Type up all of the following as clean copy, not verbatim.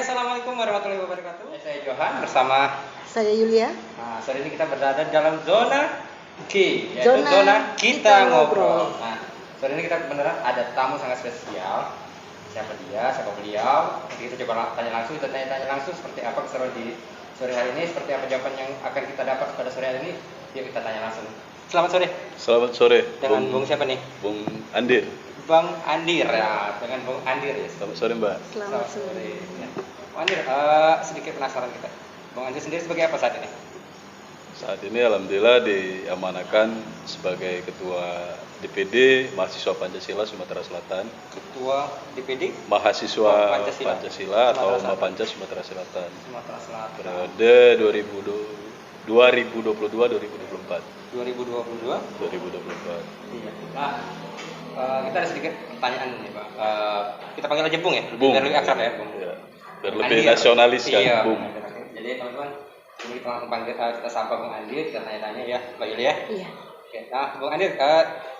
Assalamualaikum warahmatullahi wabarakatuh. Saya Johan bersama Saya Yulia. Nah, sore ini kita berada dalam zona G, yaitu Zona zona kita ngobrol. ngobrol. Nah, sore ini kita beneran ada tamu sangat spesial. Siapa dia? Siapa beliau? Nanti kita coba tanya langsung, kita tanya langsung seperti apa keseruan di sore hari ini, seperti apa jawaban yang akan kita dapat pada sore hari ini. Yuk kita tanya langsung. Selamat sore. Selamat sore. Dengan Bung siapa nih? Bung Andir. Bang Andir ya, dengan Bung Andir ya. Selamat sore Mbak. Selamat sore. Ya. Bung Andir, sedikit penasaran kita. Bung Andir sendiri sebagai apa saat ini? Saat ini alhamdulillah diamanahkan sebagai Ketua DPD Mahasiswa Pancasila Sumatera Selatan. Ketua DPD Mahasiswa Pancasila. Pancasila atau Sumatera Selatan. Mapanja Sumatera Selatan. Sumatera Selatan. Periode 2022-2024. 2022. 2024. Iya. Nah, kita ada sedikit pertanyaan nih, Pak. Kita panggil aja Bung ya. Bung. Biar lebih akrab ya, Bung. Ya. Biar lebih Andir. nasionalis kan, Iya. Bung. Jadi teman-teman, ini kita langsung panggil kita sapa Bung Andir, kita tanya-tanya ya, Mbak Yulia. Iya. Oke, nah Bung Andir,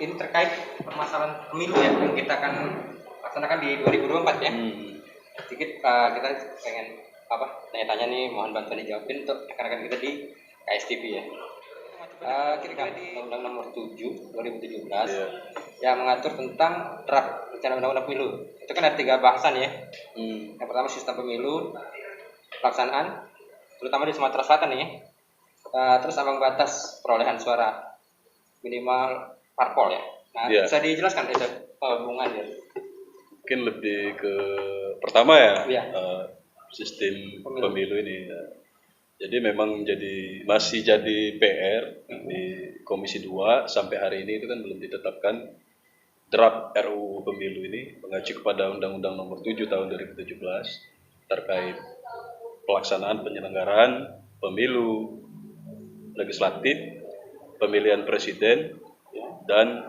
ini terkait permasalahan pemilu ya yang kita akan laksanakan di 2024 ya. Sedikit kita pengen tanya-tanya nih, mohon bantuan dijawabin untuk rekan-rekan kita di KSTP ya. Kira-kira di Undang-Undang Nomor 7 2017 Iya. yang mengatur tentang draft rencana undang-undang pemilu. Itu kan ada 3 bahasan ya. Yang pertama sistem pemilu, pelaksanaan, terutama di Sumatera Selatan nih. Terus ambang batas perolehan suara minimal parpol ya. Nah, Iya. bisa dijelaskan Bung Andir? Mungkin lebih ke pertama ya, Iya. sistem pemilu ini. Ya. Jadi memang masih jadi PR di Komisi 2 sampai hari ini itu kan belum ditetapkan draft RUU pemilu ini mengacu kepada Undang-Undang Nomor 7 tahun 2017 terkait pelaksanaan penyelenggaraan pemilu legislatif, pemilihan presiden dan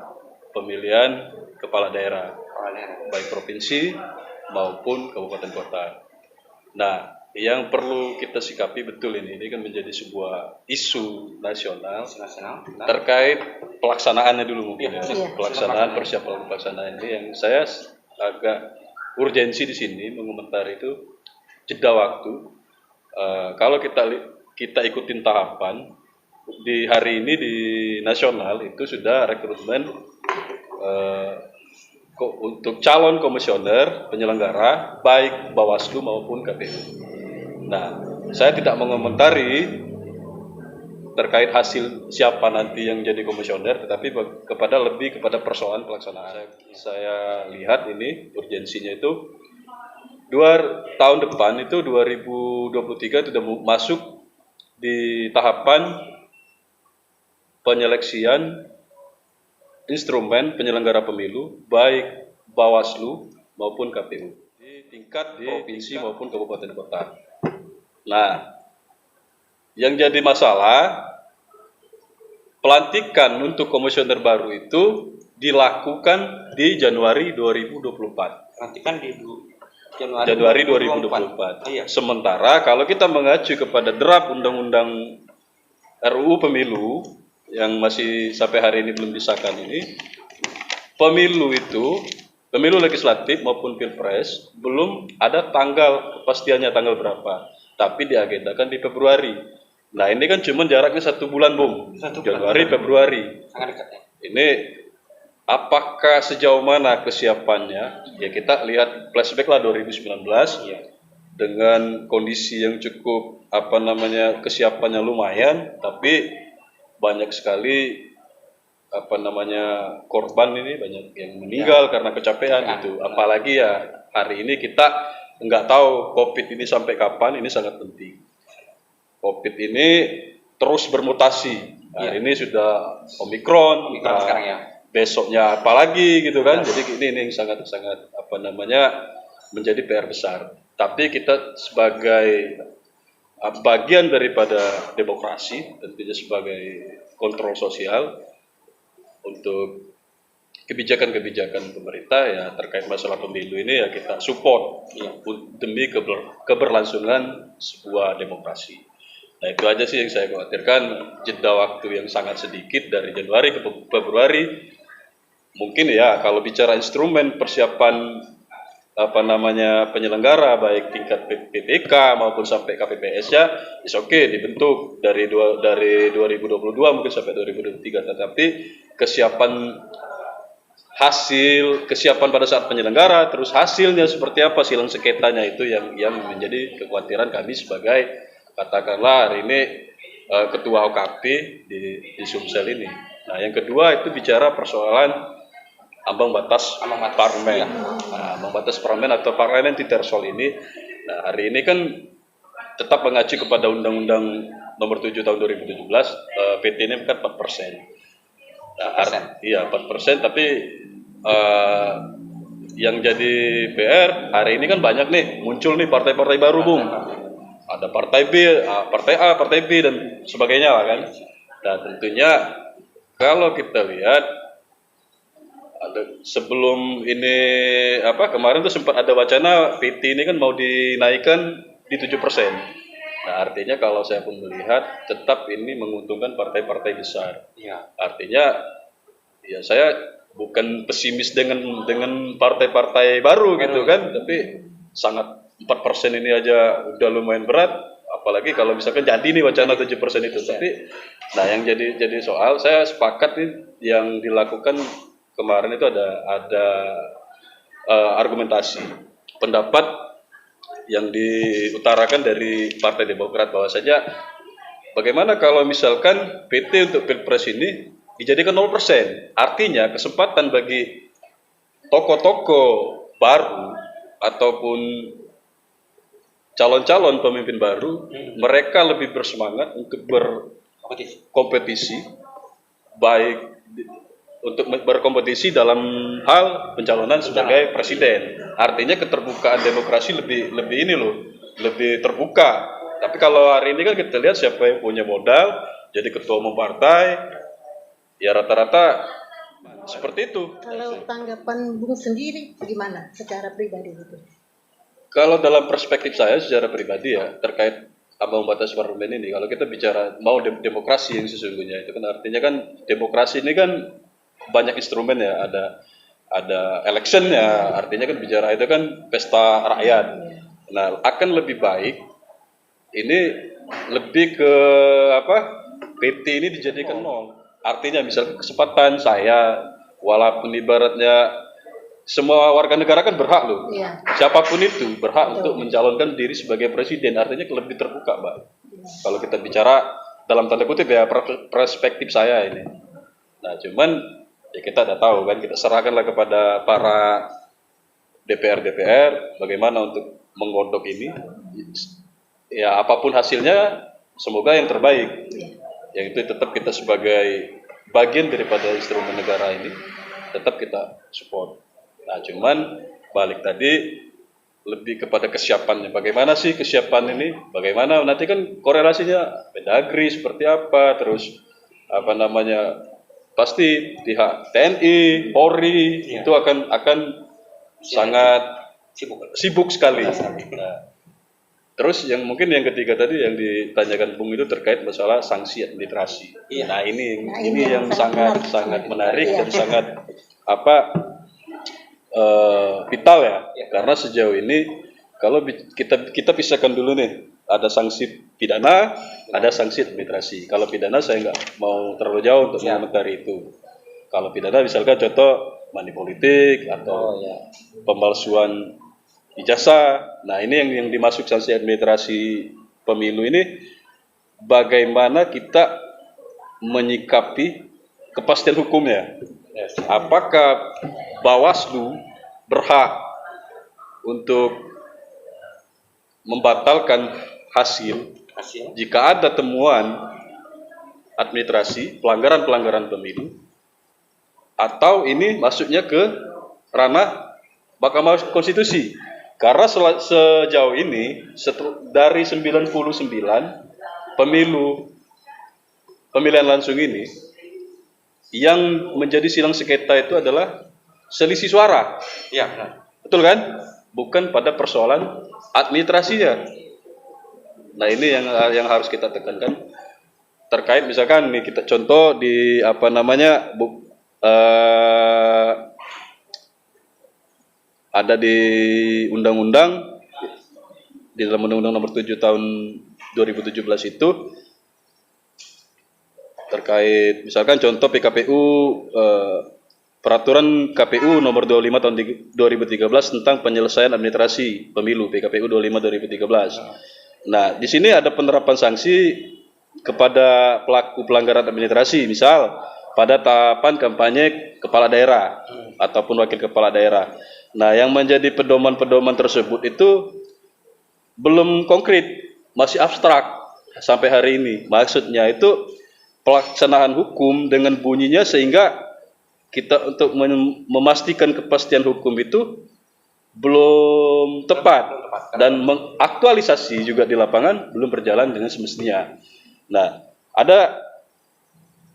pemilihan kepala daerah baik provinsi maupun kabupaten kota. Nah, yang perlu kita sikapi betul ini kan menjadi sebuah isu nasional terkait pelaksanaannya dulu mungkin ya. Iya. Pelaksanaan persiapan pelaksanaan ini yang saya agak urgensi di sini mengomentari itu jeda waktu. Kalau kita ikutin tahapan di hari ini di nasional itu sudah rekrutmen untuk calon komisioner penyelenggara baik Bawaslu maupun KPU. Nah, saya tidak mengomentari terkait hasil siapa nanti yang jadi komisioner, tetapi lebih kepada persoalan pelaksanaan. Saya lihat ini urgensinya itu tahun depan itu 2023 sudah masuk di tahapan penyeleksian instrumen penyelenggara pemilu baik Bawaslu maupun KPU di tingkat provinsi maupun kabupaten kota. Nah, yang jadi masalah pelantikan untuk komisioner baru itu dilakukan di Januari 2024. Pelantikan di Januari 2024. Iya. Sementara kalau kita mengacu kepada draft undang-undang RUU pemilu yang masih sampai hari ini belum disahkan ini, pemilu legislatif maupun pilpres belum ada kepastiannya tanggal berapa, tapi diagendakan di Februari. Nah, ini kan cuma jaraknya 1 bulan, Bung. Januari, Februari. Sangat dekat ya. Ini apakah sejauh mana kesiapannya? Ya kita lihat flashback lah 2019 dengan kondisi yang cukup kesiapannya lumayan, tapi banyak sekali korban ini, banyak yang meninggal karena kecapean gitu. Apalagi ya hari ini kita nggak tahu COVID ini sampai kapan, ini sangat penting. COVID ini terus bermutasi. Hari ini sudah Omikron sekarang ya. Besoknya apalagi gitu kan. Jadi ini sangat menjadi PR besar. Tapi kita sebagai bagian daripada demokrasi, tentunya sebagai kontrol sosial untuk kebijakan-kebijakan pemerintah ya terkait masalah pemilu ini ya kita support demi keberlangsungan sebuah demokrasi. Nah, itu aja sih yang saya khawatirkan, jeda waktu yang sangat sedikit dari Januari ke Februari. Mungkin ya kalau bicara instrumen persiapan apa namanya penyelenggara baik tingkat PPK maupun sampai KPPS-nya is oke dibentuk dari 2022 mungkin sampai 2023, tetapi kesiapan pada saat penyelenggara terus hasilnya seperti apa silang sengketanya itu yang menjadi kekhawatiran kami sebagai katakanlah hari ini ketua OKP di Sumsel ini. Nah, yang kedua itu bicara persoalan ambang batas parlemen. Nah, ambang batas parlemen atau parliamentary threshold ini. Nah, hari ini kan tetap mengacu kepada Undang-Undang Nomor 7 Tahun 2017, PT ini kan 4%. Nah, 4%, tapi yang jadi PR hari ini kan banyak nih muncul nih partai-partai baru, Bung. Ada partai B, partai A, partai B dan sebagainya lah kan. Nah, tentunya kalau kita lihat sebelum ini kemarin tuh sempat ada wacana PT ini kan mau dinaikkan di 7%. Nah, artinya kalau saya pun melihat tetap ini menguntungkan partai-partai besar. Ya. Artinya ya saya bukan pesimis dengan partai-partai baru gitu kan, tapi sangat 4% ini aja udah lumayan berat, apalagi kalau misalkan jadi nih wacana 7% itu. Tapi nah yang jadi soal saya sepakat nih yang dilakukan kemarin itu ada argumentasi pendapat yang diutarakan dari Partai Demokrat bahwasanya bagaimana kalau misalkan PT untuk Pilpres ini dijadikan 0%, artinya kesempatan bagi tokoh-tokoh baru ataupun calon-calon pemimpin baru, mereka lebih bersemangat untuk berkompetisi, baik untuk berkompetisi dalam hal pencalonan sebagai presiden. Artinya keterbukaan demokrasi lebih terbuka. Tapi kalau hari ini kan kita lihat siapa yang punya modal jadi ketua umum partai, ya rata-rata seperti itu. Kalau tanggapan Bung sendiri gimana secara pribadi itu? Kalau dalam perspektif saya secara pribadi ya terkait ambang batas parlemen ini, kalau kita bicara mau demokrasi yang sesungguhnya itu kan artinya kan demokrasi ini kan banyak instrumen ya, ada election ya, artinya kan bicara itu kan pesta rakyat. Nah, akan lebih baik ini lebih ke PT ini dijadikan nol. Artinya misalnya kesempatan saya walaupun ibaratnya semua warga negara kan berhak loh. Ya. Siapapun itu berhak untuk mencalonkan diri sebagai presiden. Artinya lebih terbuka, Mbak. Ya. Kalau kita bicara dalam tanda kutip ya perspektif saya ini. Nah, cuman ya kita udah tahu kan, kita serahkanlah kepada para DPR bagaimana untuk menggodok ini. Ya apapun hasilnya semoga yang terbaik. Yang itu tetap kita sebagai bagian daripada instrumen negara ini tetap kita support. Nah, cuman balik tadi lebih kepada kesiapannya. Bagaimana sih kesiapan ini? Bagaimana nanti kan korelasinya Mendagri seperti apa? Terus pasti pihak TNI, Polri itu akan sangat sibuk sekali. Nah, terus yang mungkin yang ketiga tadi yang ditanyakan Bung itu terkait masalah sanksi administrasi. Nah, ini yang sangat menarik dan sangat vital ya. Karena sejauh ini kalau kita pisahkan dulu nih, ada sanksi pidana, ada sanksi administrasi. Kalau pidana saya nggak mau terlalu jauh untuk mengomentari itu. Kalau pidana misalkan contoh money politik atau pemalsuan ijazah. Nah, ini yang dimasuk sanksi administrasi pemilu ini, bagaimana kita menyikapi kepastian hukumnya. Apakah Bawaslu berhak untuk membatalkan hasil jika ada temuan administrasi pelanggaran pemilu, atau ini masuknya ke ranah Mahkamah Konstitusi? Karena sejauh ini dari 99 pemilihan langsung ini yang menjadi silang sengketa itu adalah selisih suara. Ya, betul kan? Bukan pada persoalan administrasinya. Nah, ini yang harus kita tekankan terkait misalkan nih kita contoh di ada di undang-undang, di dalam Undang-Undang Nomor 7 Tahun 2017 itu terkait misalkan contoh PKPU, Peraturan KPU Nomor 25 Tahun 2013 tentang penyelesaian administrasi pemilu, PKPU 25 2013. Nah, di sini ada penerapan sanksi kepada pelaku pelanggaran administrasi, misal pada tahapan kampanye kepala daerah ataupun wakil kepala daerah. Nah, yang menjadi pedoman-pedoman tersebut itu belum konkret, masih abstrak sampai hari ini. Maksudnya itu pelaksanaan hukum dengan bunyinya sehingga kita untuk memastikan kepastian hukum itu belum tepat dan mengaktualisasi juga di lapangan belum berjalan dengan semestinya. Nah, ada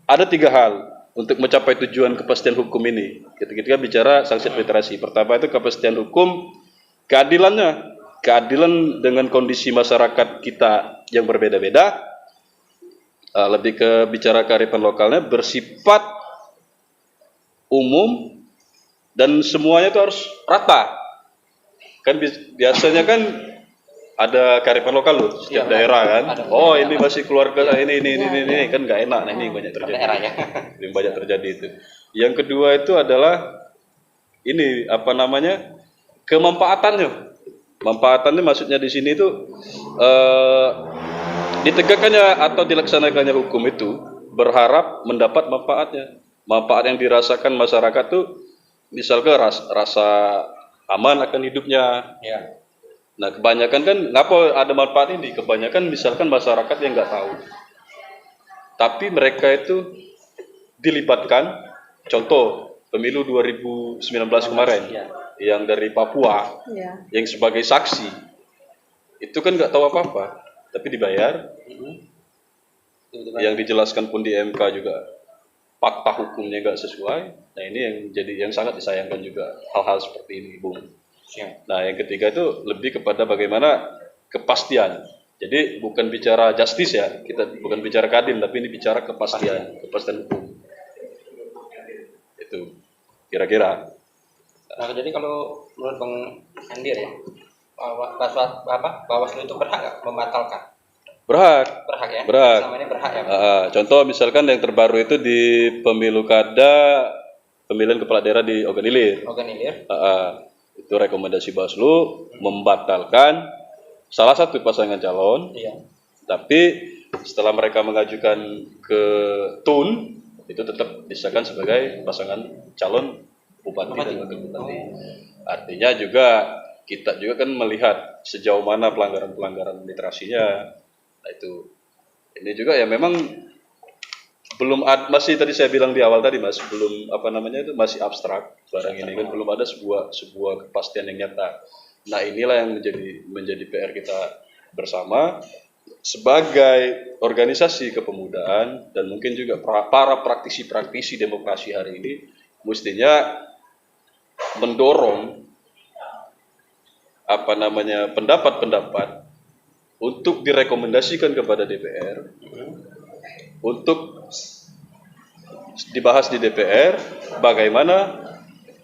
3 hal untuk mencapai tujuan kepastian hukum ini. Ketika bicara sanksi administrasi, pertama itu kepastian hukum, keadilan dengan kondisi masyarakat kita yang berbeda-beda, lebih ke bicara kearifan lokalnya, bersifat umum dan semuanya itu harus rata. Kan biasanya kan ada kearifan lokal loh setiap daerah kan. Oh, ini masih keluarga ini kan nggak enak. Nah, ini banyak terjadi. Yang banyak terjadi itu. Yang kedua itu adalah ini kemanfaatannya. Manfaatannya maksudnya di sini itu ditegakkannya atau dilaksanakannya hukum itu berharap mendapat manfaatnya. Manfaat yang dirasakan masyarakat tuh misalnya rasa aman akan hidupnya. Ya. Nah, kebanyakan kan ngapa ada manfaat ini? Kebanyakan misalkan masyarakat yang nggak tahu. Tapi mereka itu dilibatkan, contoh pemilu 2019 kemarin yang dari Papua, yang sebagai saksi, itu kan nggak tahu apa-apa, tapi dibayar. Yang dijelaskan pun di MK juga fakta hukumnya nggak sesuai. Nah, ini yang sangat disayangkan juga hal-hal seperti ini, Bung. Nah, yang ketiga itu lebih kepada bagaimana kepastian. Jadi bukan bicara justice ya, kita bukan bicara keadilan, tapi ini bicara kepastian hukum. Itu kira-kira. Nah, jadi kalau menurut Bang Andir ya, Bawaslu itu berhak nggak membatalkan? Berhak ya. Berhak. Selama ini berhak ya. Contoh misalkan yang terbaru itu di pemilu kada pemilihan kepala daerah di Ogan Ilir. Itu rekomendasi Bawaslu membatalkan salah satu pasangan calon. Iya. Tapi setelah mereka mengajukan ke TUN itu tetap disahkan sebagai pasangan calon bupati dan wakil bupati. Artinya juga kita juga kan melihat sejauh mana pelanggaran literasinya. Nah, itu ini juga ya memang belum masih tadi saya bilang di awal tadi Mas, belum itu masih abstrak barang ini kan, belum ada sebuah kepastian yang nyata. Nah, inilah yang menjadi PR kita bersama sebagai organisasi kepemudaan dan mungkin juga para praktisi demokrasi hari ini mestinya mendorong pendapat-pendapat untuk direkomendasikan kepada DPR untuk dibahas di DPR bagaimana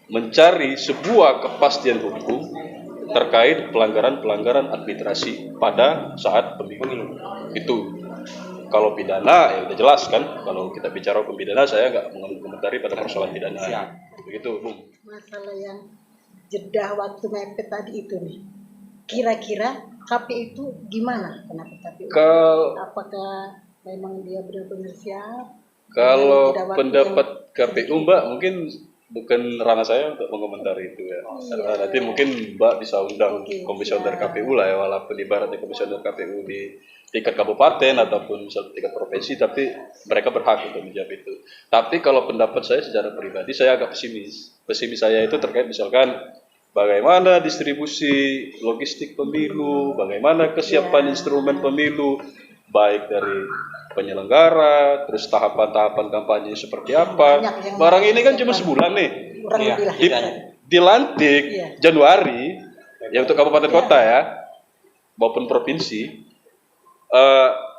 mencari sebuah kepastian hukum terkait pelanggaran administrasi pada saat pemilu. Itu kalau pidana ya udah jelas kan, kalau kita bicara hukum pidana saya nggak mengomentari pada persoalan pidana. Begitu, Bung. Masalah yang jeda waktu mepet tadi itu nih, kira-kira KPU itu gimana? Kenapa KPU? Apakah memang dia benar-benar siap? Kalau pendapat KPU, Mbak, mungkin bukan ranah saya untuk mengomentari itu ya. Karena nanti mungkin Mbak bisa undang komisioner KPU lah ya, walaupun ibaratnya komisioner KPU di tingkat kabupaten ataupun misal tingkat provinsi, tapi mereka berhak untuk menjawab itu. Tapi kalau pendapat saya secara pribadi, saya agak pesimis. Pesimis saya itu terkait misalkan bagaimana distribusi logistik pemilu, bagaimana kesiapan instrumen pemilu, baik dari penyelenggara, terus tahapan-tahapan kampanye seperti apa. Barang ini kan cuma sebulan nih. Dilantik Januari, ya untuk kabupaten kota ya, maupun provinsi.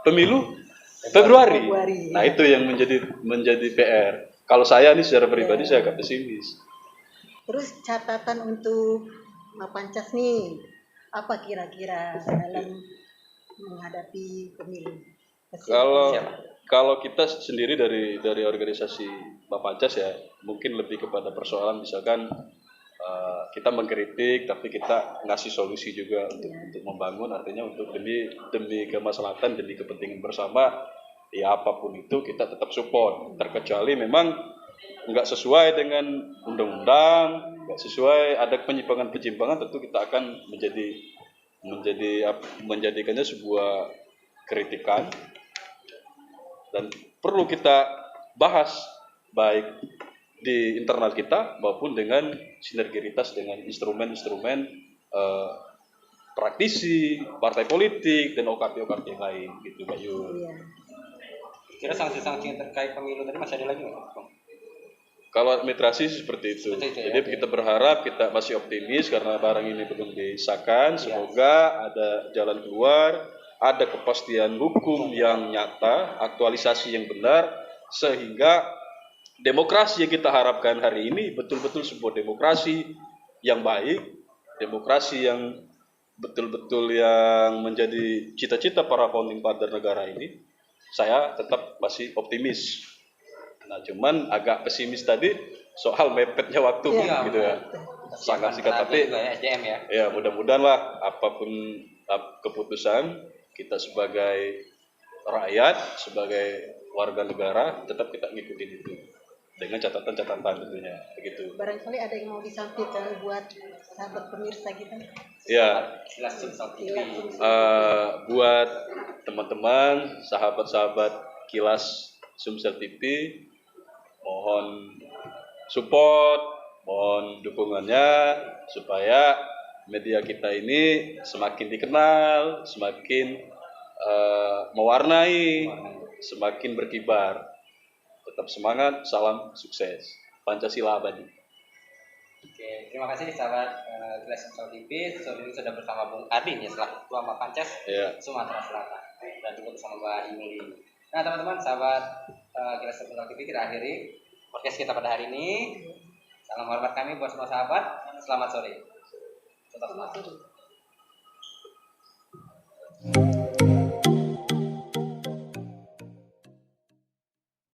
Pemilu Februari. Nah, itu yang menjadi PR. Kalau saya nih secara pribadi saya agak pesimis. Terus catatan untuk Mapancas nih, apa kira-kira dalam menghadapi pemilu? Kalau kalau kita sendiri dari organisasi Mapancas ya, mungkin lebih kepada persoalan misalkan kita mengkritik tapi kita ngasih solusi juga untuk membangun, artinya untuk demi kemaslahatan, demi kepentingan bersama, ya apapun itu kita tetap support, terkecuali memang nggak sesuai dengan undang-undang, nggak sesuai, ada penyimpangan-penyimpangan, tentu kita akan menjadikannya sebuah kritikan dan perlu kita bahas baik di internal kita maupun dengan sinergitas dengan instrumen-instrumen praktisi, partai politik dan OKP-OKP yang lain gitu Mbak Yu. Iya. Kira sanksi-sanksi yang terkait pemilu tadi masih ada lagi nggak? Kalau administrasi seperti itu. Jadi kita berharap, kita masih optimis karena barang ini belum disahkan. Semoga ada jalan keluar, ada kepastian hukum yang nyata, aktualisasi yang benar, sehingga demokrasi yang kita harapkan hari ini betul-betul sebuah demokrasi yang baik, demokrasi yang betul-betul yang menjadi cita-cita para founding father negara ini. Saya tetap masih optimis. Nah, cuman agak pesimis tadi soal mepetnya waktu gitu ya. Sangat singkat, tapi ya mudah-mudahan lah apapun keputusan kita sebagai rakyat, sebagai warga negara tetap kita ngikutin itu dengan catatan-catatan tentunya begitu. Barangkali ada yang mau disampaikan buat sahabat pemirsa kita. Ya, buat teman-teman, sahabat-sahabat Kilas Sumsel TV, mohon support, mohon dukungannya supaya media kita ini semakin dikenal, semakin mewarnai, semakin berkibar. Tetap semangat, salam sukses. Pancasila abadi. Oke, terima kasih sahabat Kilas Sumsel TV. Sore ini sudah bersama Bung Adin ya, selaku Ketua Mapancas Sumatera Selatan, dan juga bersama Mbak Imuli. Nah teman-teman sahabat Kilas Sumsel TV, kita akhiri podcast kita pada hari ini. Salam hormat kami buat semua sahabat. Selamat sore. Tetap semangat.